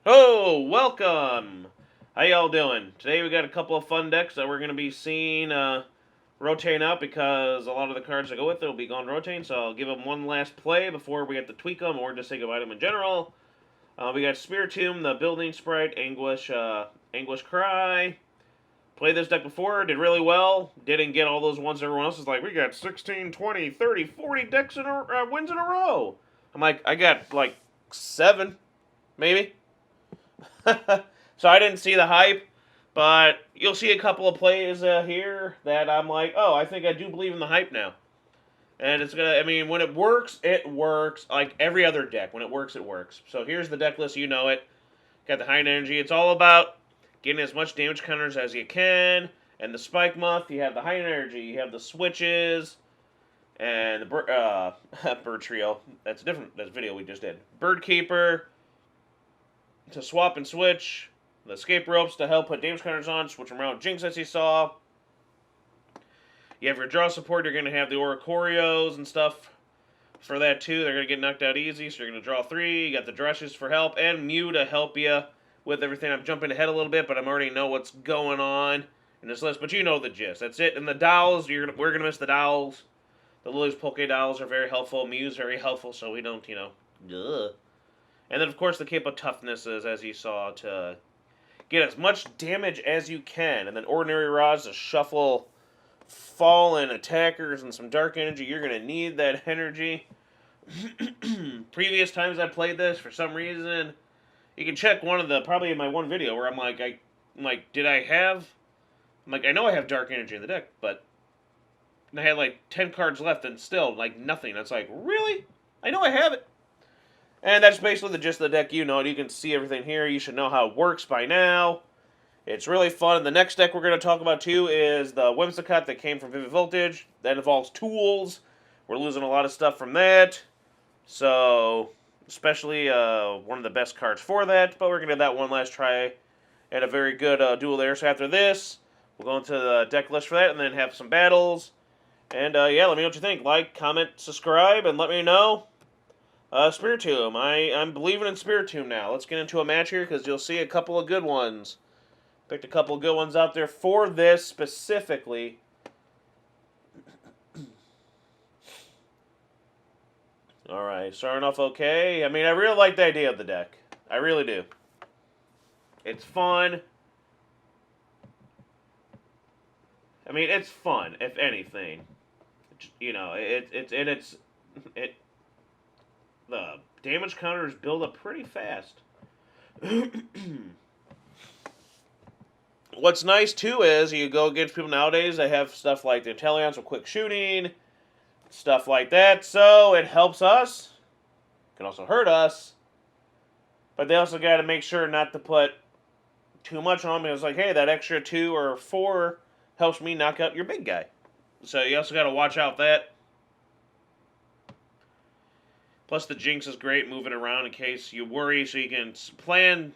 Oh, welcome! How y'all doing? Today we got a couple of fun decks that we're going to be seeing rotating out because a lot of the cards that go with it will be gone rotating, so I'll give them one last play before we have to tweak them or just say goodbye to them in general. We got Spiritomb, the Building Sprite, Anguish Cry. Played this deck before, did really well. Didn't get all those ones everyone else is like, we got 16, 20, 30, 40 decks wins in a row. I'm like, I got like 7, maybe. So I didn't see the hype, but you'll see a couple of plays here that I'm like, oh, I think I do believe in the hype now. And it's gonna, I mean, when it works, like every other deck. When it works, it works. So here's the deck list, you know it. Got the high energy. It's all about getting as much damage counters as you can. And the Spikemuth, you have the high energy, you have the switches, and the bird trio. That's different. That's video we just did. Bird Keeper to swap and switch. The escape ropes to help put damage counters on, switch them around Jinx as you saw. You have your draw support, you're going to have the Oricorios and stuff for that too. They're going to get knocked out easy, so you're going to draw 3. You got the Drushes for help, and Mew to help you with everything. I'm jumping ahead a little bit, but I already know what's going on in this list, but you know the gist. That's it. And the Dolls, we're going to miss the Dolls. The Lily's Poke Dolls are very helpful. Mew's very helpful, so we don't, duh. And then, of course, the Cape of Toughness is, as you saw, to get as much damage as you can. And then Ordinary Rods to shuffle fallen attackers and some dark energy. You're going to need that energy. Previous times I played this, for some reason, you can check probably in my one video where I'm like, I know I have dark energy in the deck, but I had like 10 cards left and still, like, nothing. It's like, really? I know I have it. And that's basically the gist of the deck. You know it. You can see everything here. You should know how it works by now. It's really fun. And the next deck we're going to talk about, too, is the Whimsicott that came from Vivid Voltage. That involves tools. We're losing a lot of stuff from that. So, especially one of the best cards for that. But we're going to have that one last try and a very good duel there. So after this, we'll go into the deck list for that and then have some battles. And, yeah, let me know what you think. Like, comment, subscribe, and let me know. Spiritomb. I'm believing in Spiritomb now. Let's get into a match here because you'll see a couple of good ones. Picked a couple of good ones out there for this specifically. Alright, starting off okay. I mean, I really like the idea of the deck. I really do. It's fun. I mean, it's fun, if anything. The damage counters build up pretty fast. What's nice, too, is you go against people nowadays, they have stuff like the Intellions with quick shooting, stuff like that, so it helps us. It can also hurt us. But they also got to make sure not to put too much on me. It's like, hey, that extra 2 or 4 helps me knock out your big guy. So you also got to watch out that. Plus the Jinx is great moving around in case you worry, so you can plan.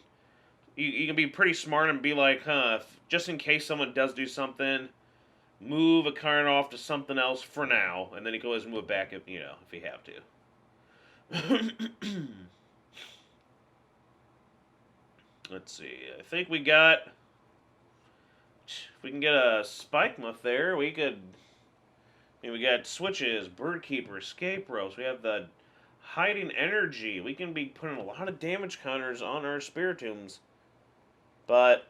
You can be pretty smart and be like, just in case someone does do something, move a card off to something else for now, and then you can always move it back if you have to. Let's see. I think we got. If we can get a Spikemuth there, we could. We got switches, Bird Keeper, Escape Ropes. We have the Hiding Energy. We can be putting a lot of damage counters on our Spiritombs. But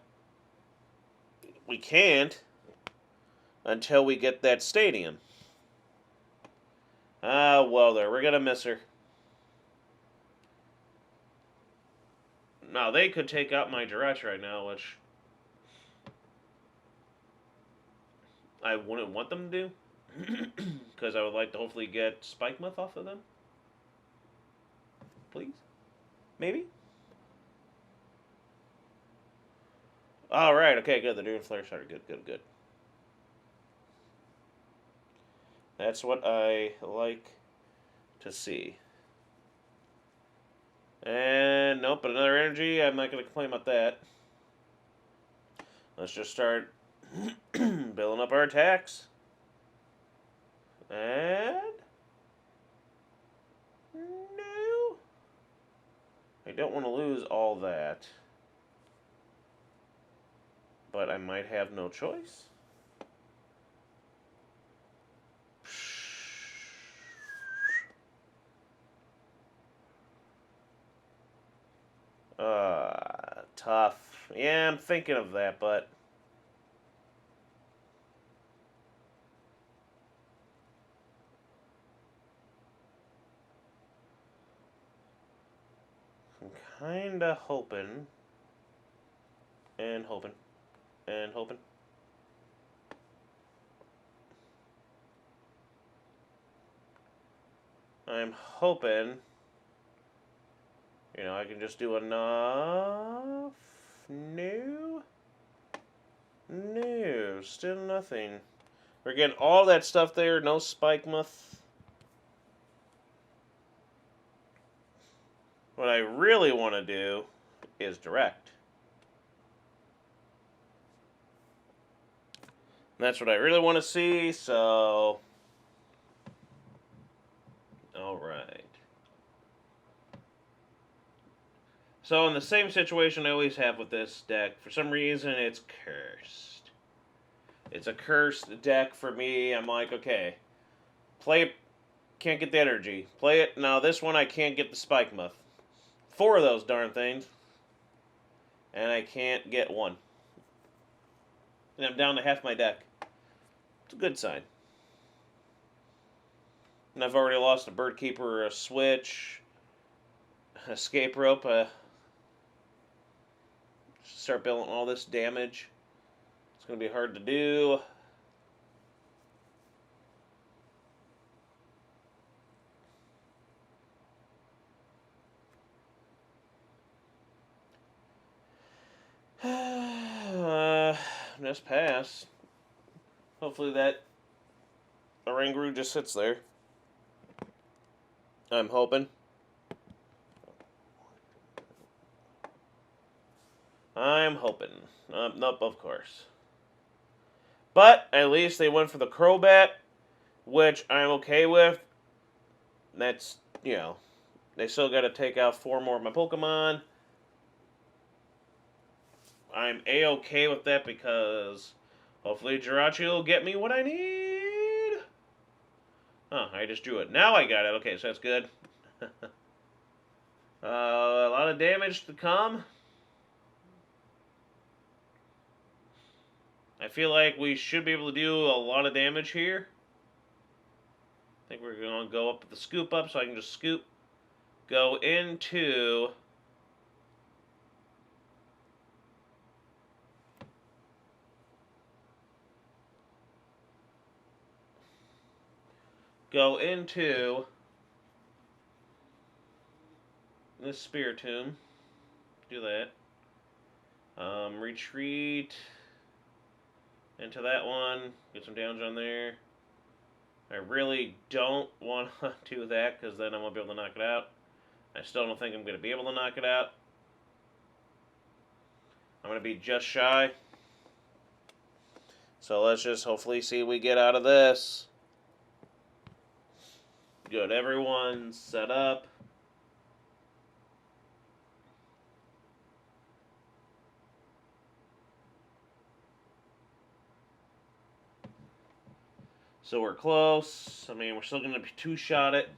we can't until we get that stadium. Well there. We're going to miss her. Now, they could take out my Jirachi right now, which I wouldn't want them to do. Because I would like to hopefully get Spikemuth off of them. Please? Maybe? Alright, okay, good. They're doing Flare Starter. Good. That's what I like to see. And nope, but another energy. I'm not going to complain about that. Let's just start building up our attacks. And no. I don't want to lose all that. But I might have no choice. Tough. Yeah, I'm thinking of that, but I'm kinda hoping and hoping and hoping. I'm hoping, I can just do enough. No. No, still nothing. We're getting all that stuff there, no Spikemuth. What I really want to do is direct. And that's what I really want to see, so... Alright. So in the same situation I always have with this deck, for some reason it's cursed. It's a cursed deck for me. I'm like, okay, play it, can't get the energy. Play it, now this one I can't get the Spikemuth. 4 of those darn things. And I can't get one. And I'm down to half my deck. It's a good sign. And I've already lost a Bird Keeper, a Switch, an Escape Rope, start building all this damage. It's going to be hard to do. Just pass. Hopefully that Oranguru just sits there. I'm hoping. Nope, of course. But at least they went for the Crobat, which I'm okay with. That's, they still got to take out 4 more of my Pokemon. I'm A-okay with that because hopefully Jirachi will get me what I need. Oh, I just drew it. Now I got it. Okay, so that's good. A lot of damage to come. I feel like we should be able to do a lot of damage here. I think we're going to go up with the scoop up so I can just scoop. Go into... this Spiritomb. Do that. Retreat into that one. Get some damage on there. I really don't want to do that because then I won't be able to knock it out. I still don't think I'm going to be able to knock it out. I'm going to be just shy. So let's just hopefully see what we get out of this. Good, everyone's set up. So we're close. I mean, we're still going to be 2-shot it.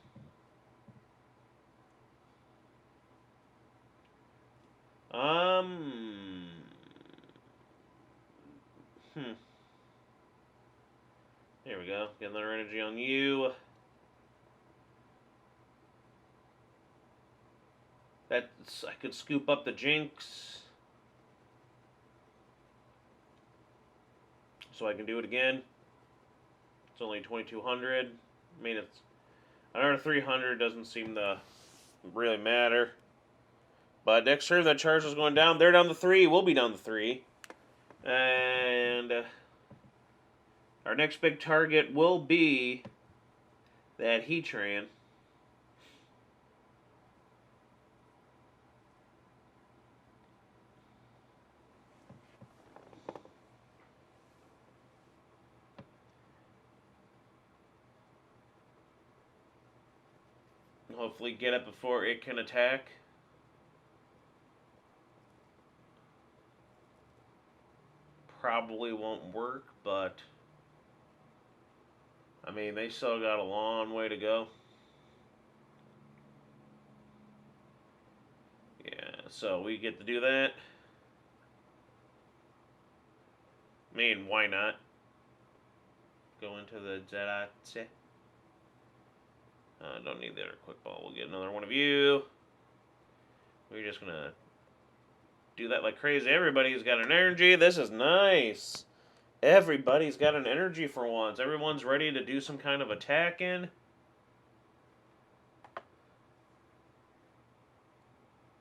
Here we go. Get another energy on you. I could scoop up the Jinx. So I can do it again. It's only 2,200. I mean, it's another 300 doesn't seem to really matter. But next turn, that charge is going down. They're down to 3. We'll be down to 3. And our next big target will be that Heatran. Hopefully get it before it can attack. probably won't work, but I mean, they still got a long way to go. Yeah, so we get to do that. I mean, why not? Go into the Zerache. Don't need the other quick ball. We'll get another one of you. We're just gonna do that like crazy. Everybody's got an energy. This is nice. Everybody's got an energy for once. Everyone's ready to do some kind of attacking.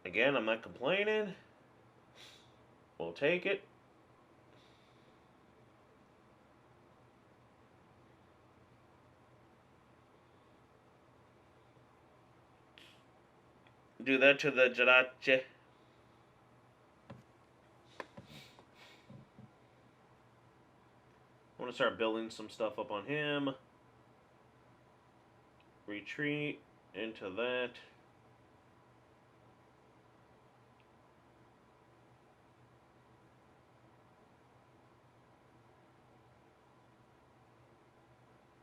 Again, I'm not complaining. We'll take it. Do that to the Jirachi. I want to start building some stuff up on him. Retreat into that.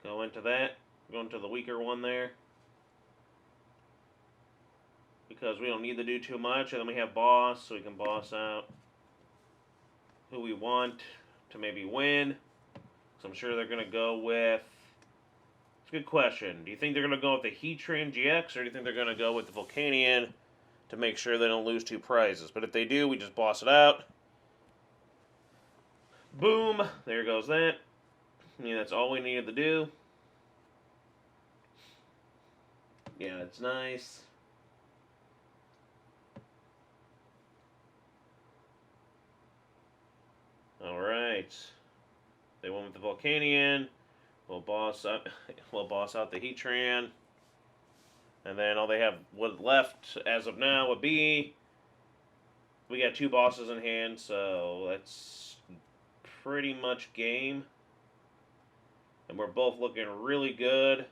Go into that. Go into the weaker one there. Because we don't need to do too much. And then we have boss, so we can boss out who we want to maybe win. So I'm sure they're going to go with... It's a good question. Do you think they're going to go with the Heatran GX, or do you think they're going to go with the Volcanion to make sure they don't lose 2 prizes? But if they do, we just boss it out. Boom. There goes that. Yeah, that's all we needed to do. Yeah, it's nice. Alright. They went with the Volcanion. We'll boss out the Heatran. And then all they have left as of now would be... We got 2 bosses in hand, so that's pretty much game. And we're both looking really good.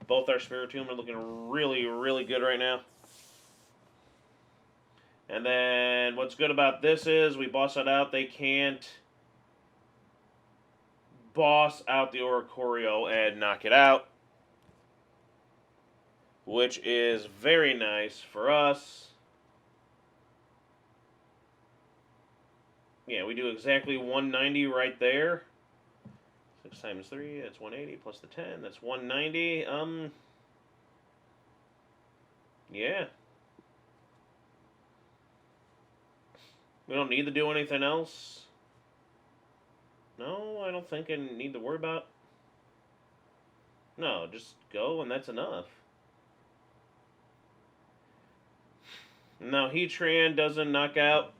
Both our Spiritomb are looking really, really good right now. And then what's good about this is we boss it out. They can't boss out the Oricorio and knock it out, which is very nice for us. Yeah, we do exactly 190 right there. 6 times 3, that's 180, plus the 10, that's 190. Yeah. We don't need to do anything else. No, I don't think I need to worry about. No, just go and that's enough. Now, Heatran doesn't knock out.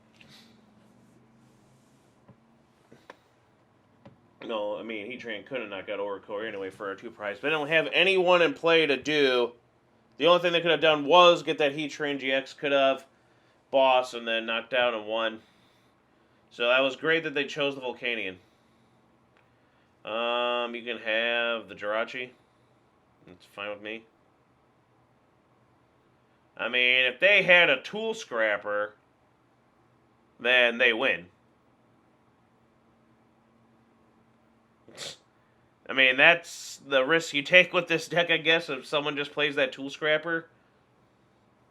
No, I mean, Heatran couldn't knock out Oricorio anyway for our 2 prize. But they don't have anyone in play to do. The only thing they could have done was get that Heatran GX, could have boss and then knocked out and won. So that was great that they chose the Volcanion. You can have the Jirachi. That's fine with me. I mean, if they had a Tool Scrapper, then they win. I mean, that's the risk you take with this deck, I guess, if someone just plays that Tool Scrapper.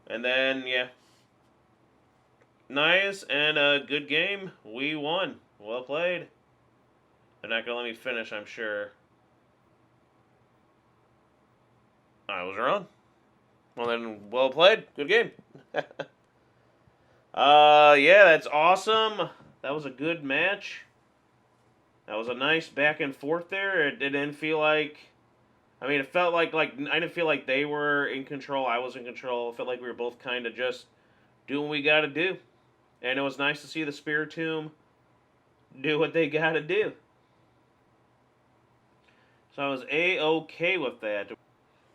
And then, yeah. Nice and a good game. We won. Well played. They're not going to let me finish, I'm sure. I was wrong. Well then, well played. Good game. Yeah, that's awesome. That was a good match. That was a nice back and forth there. It didn't feel like... I mean, it felt like I didn't feel like they were in control. I was in control. It felt like we were both kind of just doing what we got to do. And it was nice to see the Spiritomb do what they got to do. So I was A-okay with that.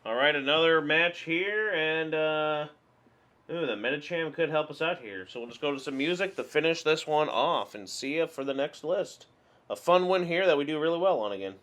Alright, another match here, and, ooh, the Medicham could help us out here. So we'll just go to some music to finish this one off, and see you for the next list. A fun one here that we do really well on again.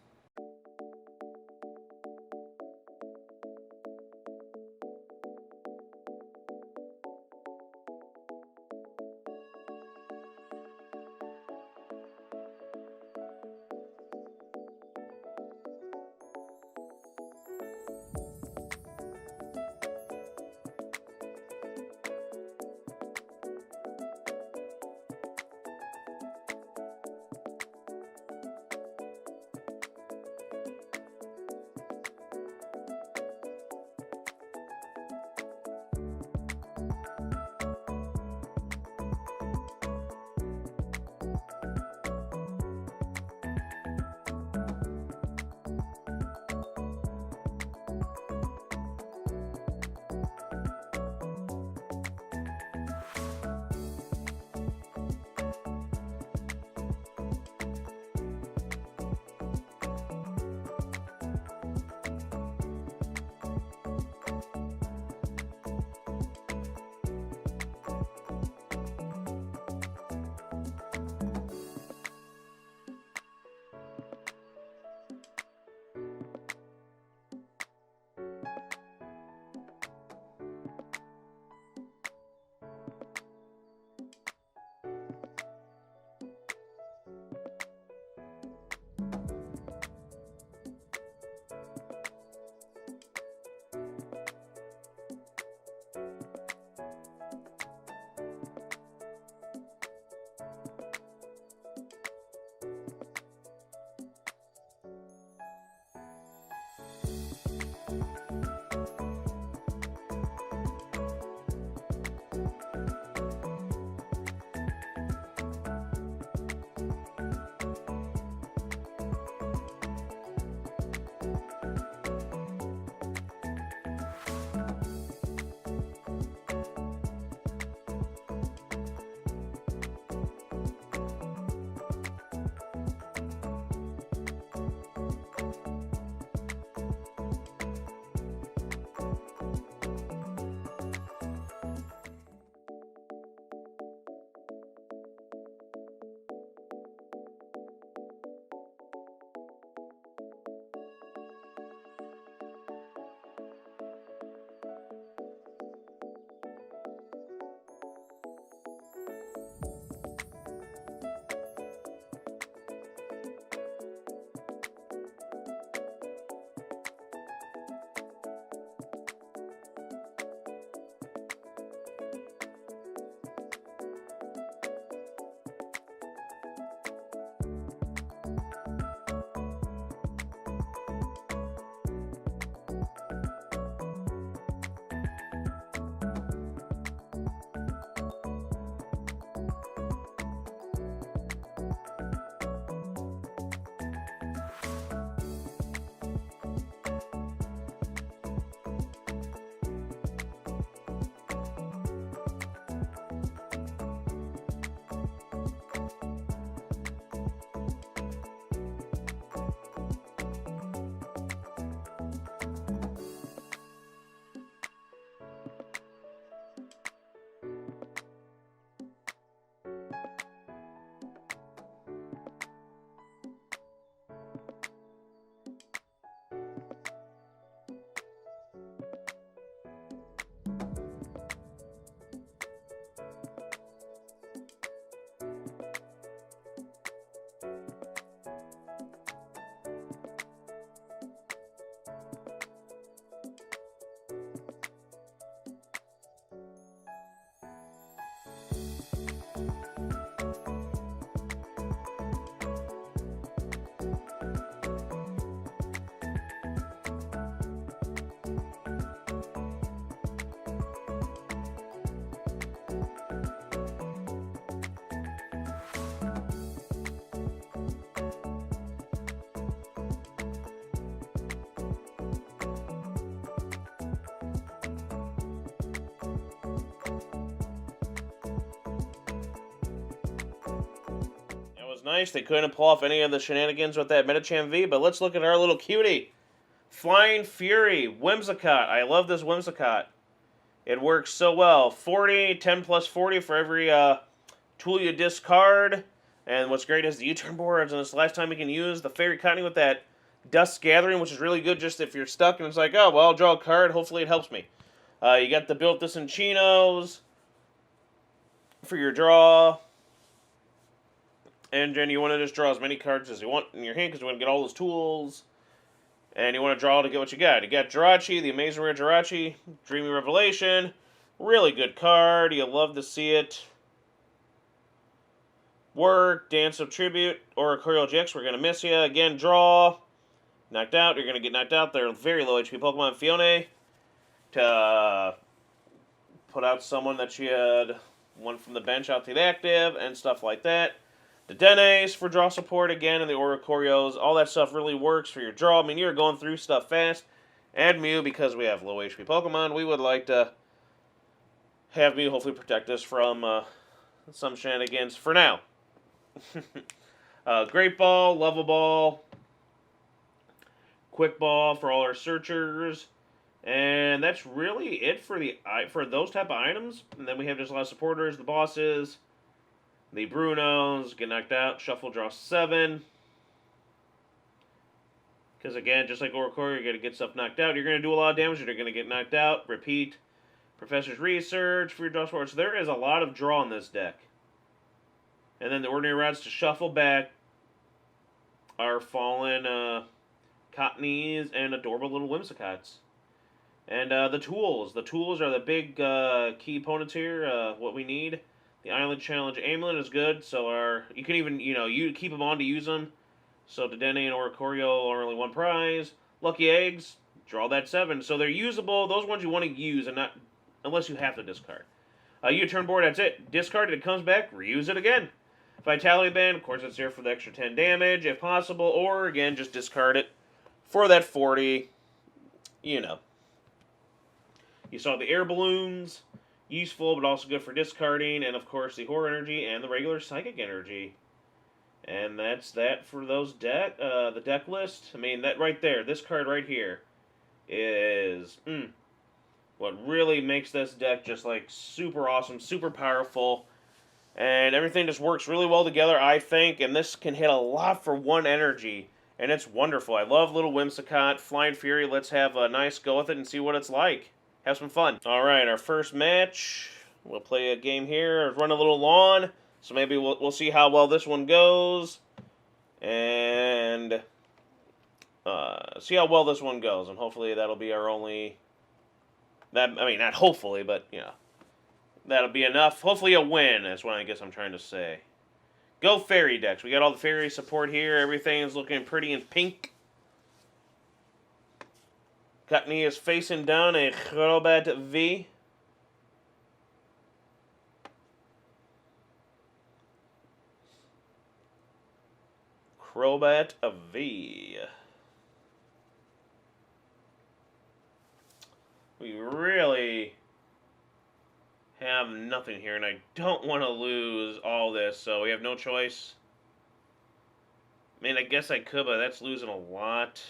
nice. They couldn't pull off any of the shenanigans with that Medicham V, but let's look at our little cutie. Flying Fury, Whimsicott. I love this Whimsicott. It works so well. 40, 10 plus 40 for every tool you discard. And what's great is the U-turn boards, and this last time you can use the Fairy Cottonee with that Dust Gathering, which is really good just if you're stuck and it's like, oh, well, I'll draw a card. Hopefully it helps me. You got the built Disenchinos for your draw. And then you want to just draw as many cards as you want in your hand because you want to get all those tools. And you want to draw to get what you got. You got Jirachi, the Amazing Rare Jirachi, Dreamy Revelation. Really good card. You love to see it work. Dance of Tribute, Oricorio GX, we're going to miss you. Again, draw. Knocked out. You're going to get knocked out. They're very low HP Pokemon. Fione to put out someone that she had one from the bench out to the active and stuff like that. The Denes for draw support again, and the Oricorios. All that stuff really works for your draw. I mean, you're going through stuff fast. And Mew, because we have low HP Pokemon, we would like to have Mew hopefully protect us from some shenanigans for now. Great Ball, Level Ball, Quick Ball for all our searchers. And that's really it for those type of items. And then we have just a lot of supporters, the bosses. The Brunos get knocked out. Shuffle, draw 7. Because again, just like Oricorio, you're going to get stuff knocked out. You're going to do a lot of damage. You're going to get knocked out. Repeat. Professor's Research for your draw support. So there is a lot of draw in this deck. And then the ordinary routes to shuffle back are Fallen Cottonees and adorable little Whimsicotts. And the tools. The tools are the big key opponents here. What we need. The Island Challenge Amulet is good, so you can even, you keep them on to use them. So Dedenne and Oricorio are only 1 prize. Lucky Eggs, draw that 7. So they're usable. Those ones you want to use, and not unless you have to discard. U-turn board, that's it. Discard it, it comes back, reuse it again. Vitality Band, of course, it's there for the extra 10 damage, if possible, or, again, just discard it for that 40. You saw the air balloons. Useful, but also good for discarding, and of course the Horror Energy and the regular Psychic Energy. And that's that for those the deck list. I mean, that right there, this card right here, is what really makes this deck just like super awesome, super powerful, and everything just works really well together, I think, and this can hit a lot for 1 energy, and it's wonderful. I love little Whimsicott, Flying Fury. Let's have a nice go with it and see what it's like. Have some fun. Alright, our first match. We'll play a game here. Run a little long. So maybe we'll see how well this one goes. And see how well this one goes. And hopefully that'll be our only... not hopefully, but, that'll be enough. Hopefully a win. That's what I guess I'm trying to say. Go Fairy decks. We got all the Fairy support here. Everything is looking pretty in pink. Cottonee is facing down a Crobat V. Crobat V. We really have nothing here, and I don't want to lose all this, so we have no choice. I mean, I guess I could, but that's losing a lot.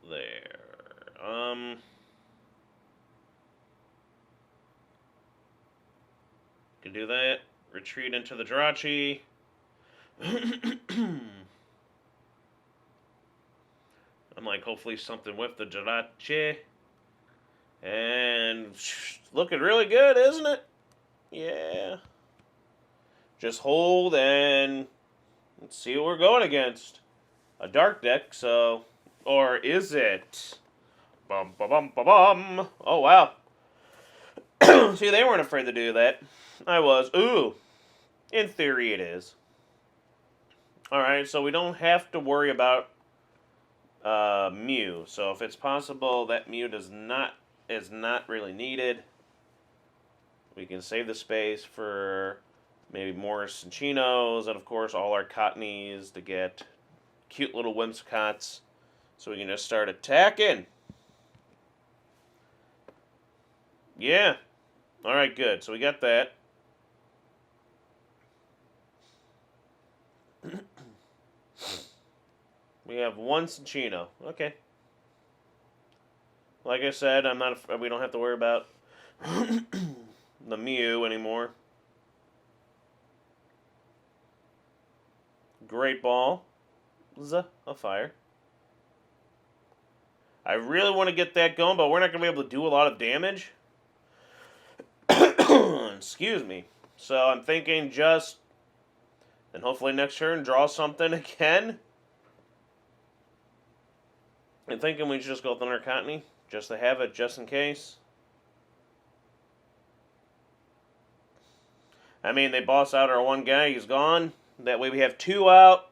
There. Can do that. Retreat into the Jirachi. I'm like, hopefully something with the Jirachi. And looking really good, isn't it? Yeah. Just hold and let's see what we're going against. A dark deck, so... Or is it? Bum, ba, bum, ba, bum. Oh, wow. See, they weren't afraid to do that. I was. Ooh. In theory, it is. Alright, so we don't have to worry about Mew. So if it's possible that Mew is not really needed, we can save the space for maybe more Cinchinos, and of course all our Cottonees to get cute little Whimsicotts. So we can just start attacking. Yeah. Alright, good. So we got that. We have one Cinchino. Okay. Like I said, we don't have to worry about the Mew anymore. Great Ball. A fire. I really want to get that going, but we're not going to be able to do a lot of damage. Excuse me. So I'm thinking just... Then hopefully next turn, draw something again. I'm thinking we should just go Thunder Cottony, just to have it, just in case. I mean, they boss out our one guy, he's gone. That way we have two out.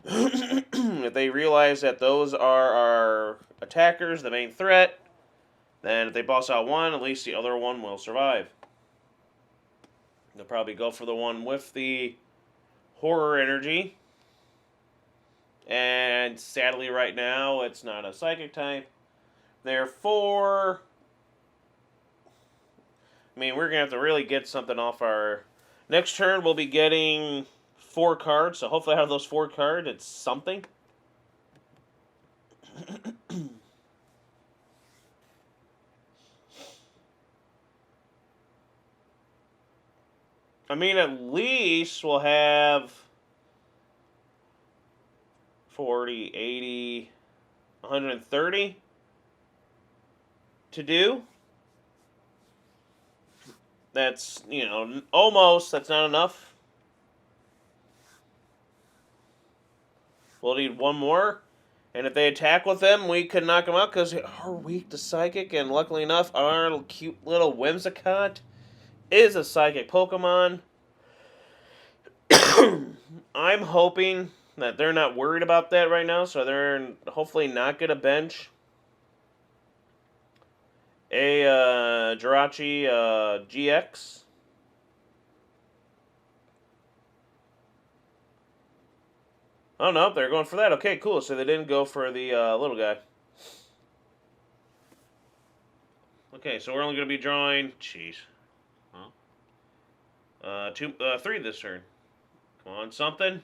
If they realize that those are our attackers, the main threat, then if they boss out one, at least the other one will survive. They'll probably go for the one with the horror energy. And sadly right now, it's not a psychic type. Therefore, I mean, we're going to have to really get something off our... Next turn, we'll be getting 4 cards. So hopefully out of those 4 cards, it's something. I mean, at least we'll have 40, 80, 130 to do. That's, you know, almost. That's not enough. We'll need one more. And if they attack with them, we could knock them out because we're weak to Psychic. And luckily enough, our cute little Whimsicott is a Psychic Pokemon. I'm hoping that they're not worried about that right now, so they're hopefully not going to bench a Jirachi GX. Oh, no, they're going for that. Okay, cool. So they didn't go for the little guy. Okay, so we're only going to be drawing... Jeez. Huh? 3 this turn. Come on, something.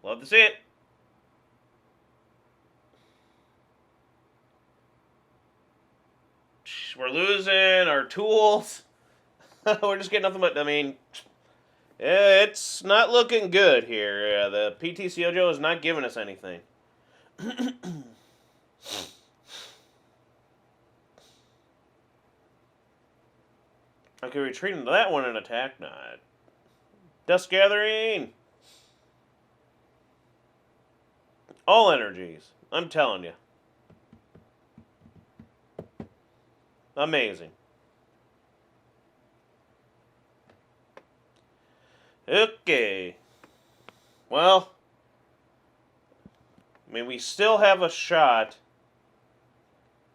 Love to see it. We're losing our tools. We're just getting nothing but, I mean, it's not looking good here. The PTCGO is not giving us anything. I could retreat into that one and attack. Not. Dust Gathering. All energies. I'm telling you. Amazing. Okay. Well, I mean, we still have a shot.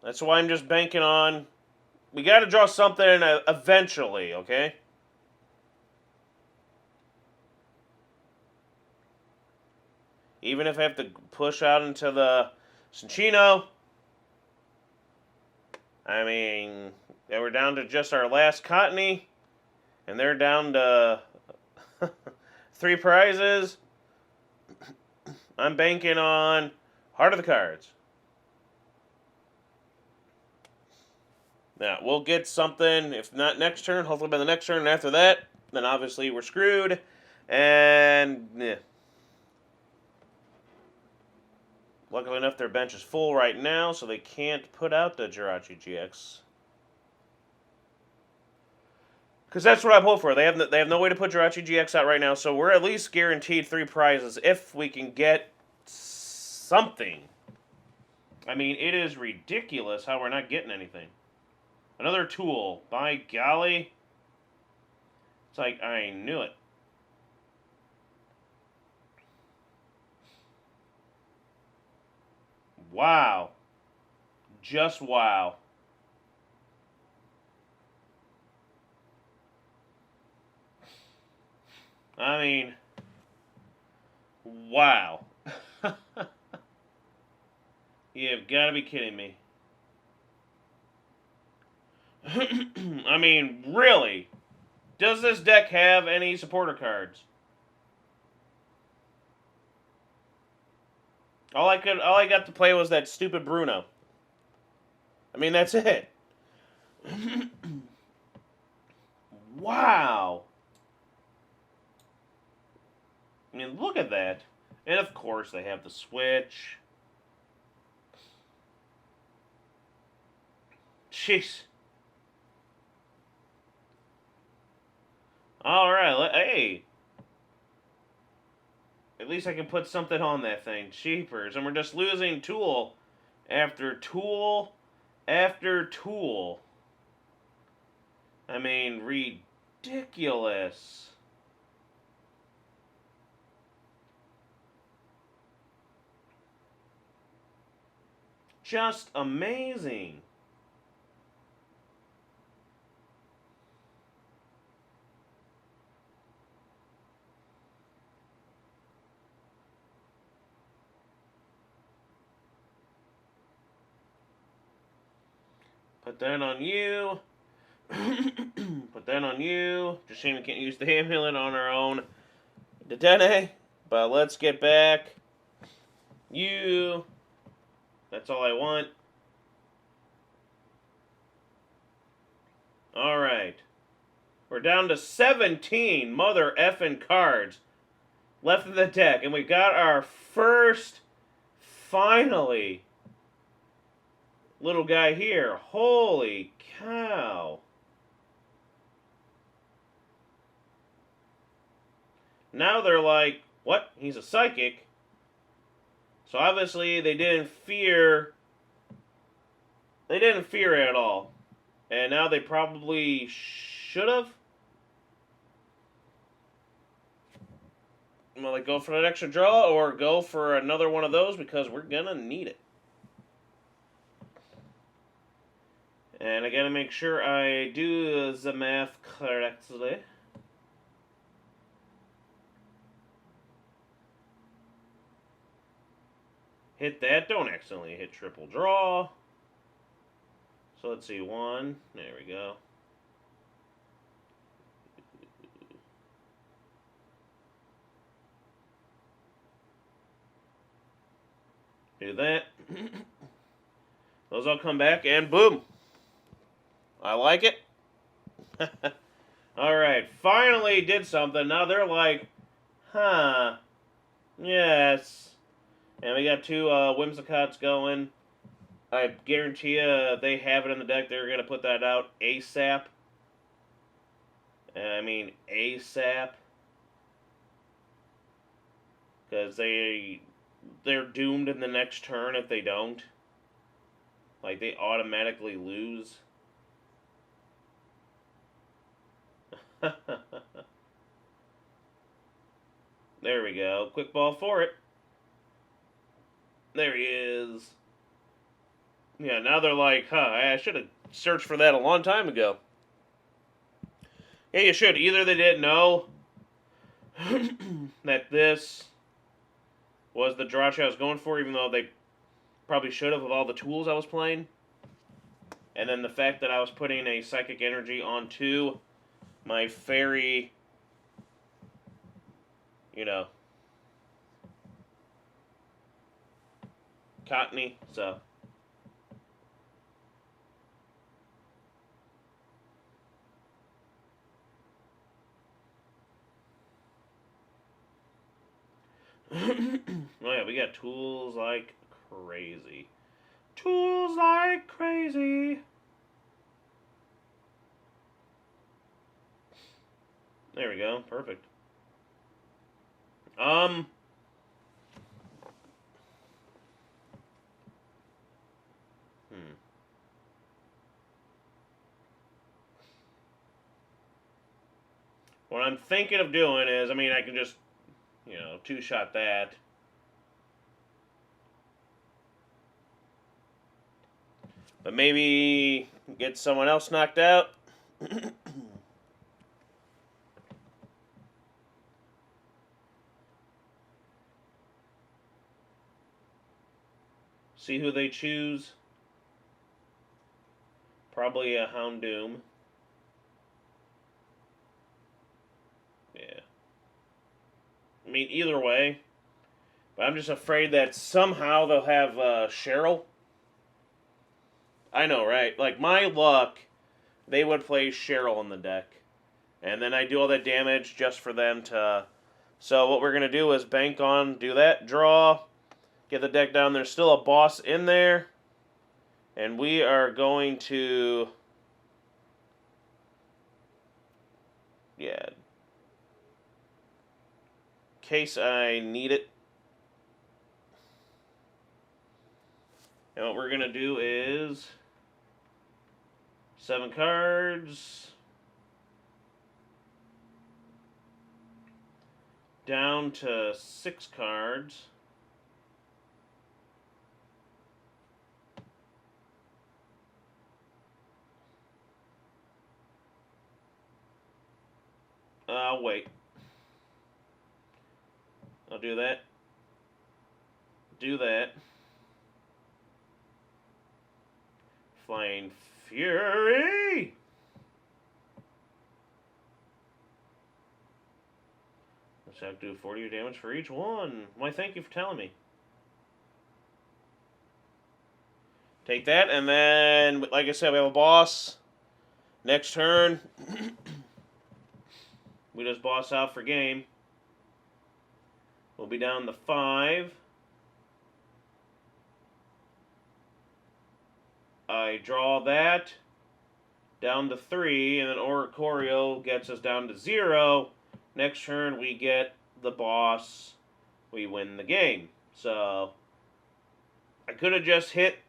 That's why I'm just banking on... We got to draw something eventually, okay? Even if I have to push out into the Cinchino. I mean, they were down to just our last Cottony. And they're down to 3 prizes. I'm banking on Heart of the Cards. Now, we'll get something, if not next turn, hopefully by the next turn, and after that, then obviously we're screwed. And, yeah. Luckily enough, their bench is full right now, so they can't put out the Jirachi GX. Because that's what I'm hoping for. They have no way to put Jirachi GX out right now, so we're at least guaranteed 3 prizes if we can get something. I mean, it is ridiculous how we're not getting anything. Another tool. By golly. It's like, I knew it. Wow. Just wow. I mean, wow. You've got to be kidding me. I mean, really? Does this deck have any supporter cards? All I got to play was that stupid Bruno. I mean, that's it. Wow. I mean, look at that. And of course, they have the Switch. Jeez. All right. Hey, at least I can put something on that thing. Cheapers. And we're just losing tool after tool after tool. I mean, ridiculous. Just amazing. Put that on you. Put that on you. Just shame we can't use the amulet on our own. Dedenne. But let's get back. You. That's all I want. Alright. We're down to 17 mother effing cards left in the deck. And we got our first, finally, little guy here. Holy cow. Now they're like, what? He's a psychic. So obviously they didn't fear it at all. And now they probably should have. Will they go for that extra draw or go for another one of those because we're gonna need it. And I gotta make sure I do the math correctly. Hit that, don't accidentally hit triple draw. So let's see, one, there we go. Do that. Those all come back, and boom. I like it. Alright, finally did something. Now they're like, huh, yes. And we got two Whimsicotts going. I guarantee you they have it in the deck. They're going to put that out ASAP. I mean, ASAP. Because they're doomed in the next turn if they don't. Like, they automatically lose. There we go. Quick ball for it. There he is. Yeah, now they're like, huh, I should have searched for that a long time ago. Yeah, you should. Either they didn't know that this was the draw I was going for, even though they probably should have with all the tools I was playing. And then the fact that I was putting a Psychic Energy onto my Fairy, you know, Cottony, so. Oh yeah, we got tools like crazy. Tools like crazy. There we go. Perfect. What I'm thinking of doing is, I mean, I can just, you know, two-shot that. But maybe get someone else knocked out. See who they choose. Probably a Houndoom. Yeah. I mean, either way, But I'm just afraid that somehow they'll have Cheryl. I know, right? Like, my luck, they would play Cheryl in the deck. And then I do all that damage just for them to... So what we're going to do is bank on, do that, draw, get the deck down. There's still a boss in there. And we are going to... Yeah. In case I need it. And what we're going to do is... 7 cards. Down to 6 cards. Wait. I'll do that. Do that. Flying Fury! Let's have to do 40 damage for each one. Why, thank you for telling me. Take that, and then, like I said, we have a boss. Next turn, we just boss out for game. We'll be down to 5. I draw that, down to 3, and then Oricorio gets us down to 0. Next turn, we get the boss. We win the game. So, I could have just hit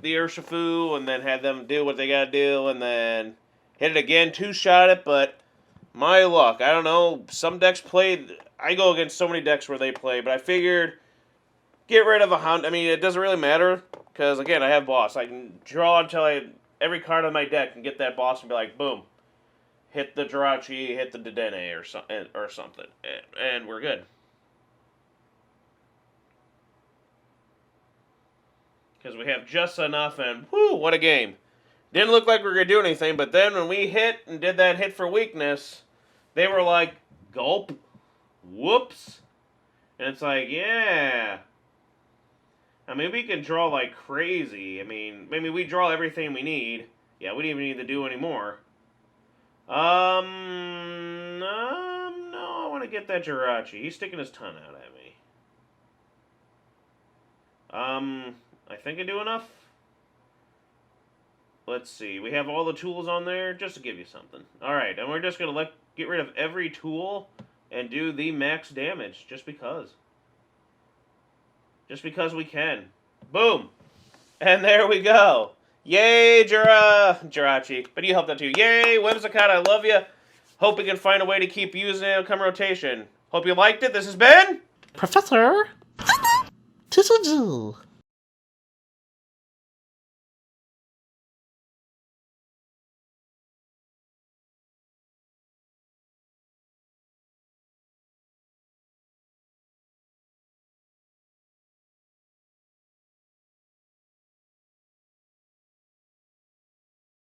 the Urshifu and then had them do what they gotta do and then hit it again, 2-shot it, but my luck. I don't know, some decks play... I go against so many decks where they play, but I figured get rid of a Hound. I mean, it doesn't really matter, because, again, I have boss. I can draw until every card on my deck and get that boss and be like, boom. Hit the Jirachi, hit the Dedenne or something, and we're good. Because we have just enough, and whoo, what a game. Didn't look like we were going to do anything, but then when we hit and did that hit for weakness, they were like, gulp, whoops. And it's like, yeah. I mean, we can draw like crazy. I mean, maybe we draw everything we need. Yeah, we didn't even need to do any more. No, I want to get that Jirachi. He's sticking his tongue out at me. I think I do enough. Let's see. We have all the tools on there just to give you something. Alright, and we're just going to get rid of every tool and do the max damage just because. Just because we can. Boom! And there we go. Yay, Jirachi. But you helped out too. Yay, Whimsicott, I love you. Hope we can find a way to keep using it come rotation. Hope you liked it. This has been... Professor TCG.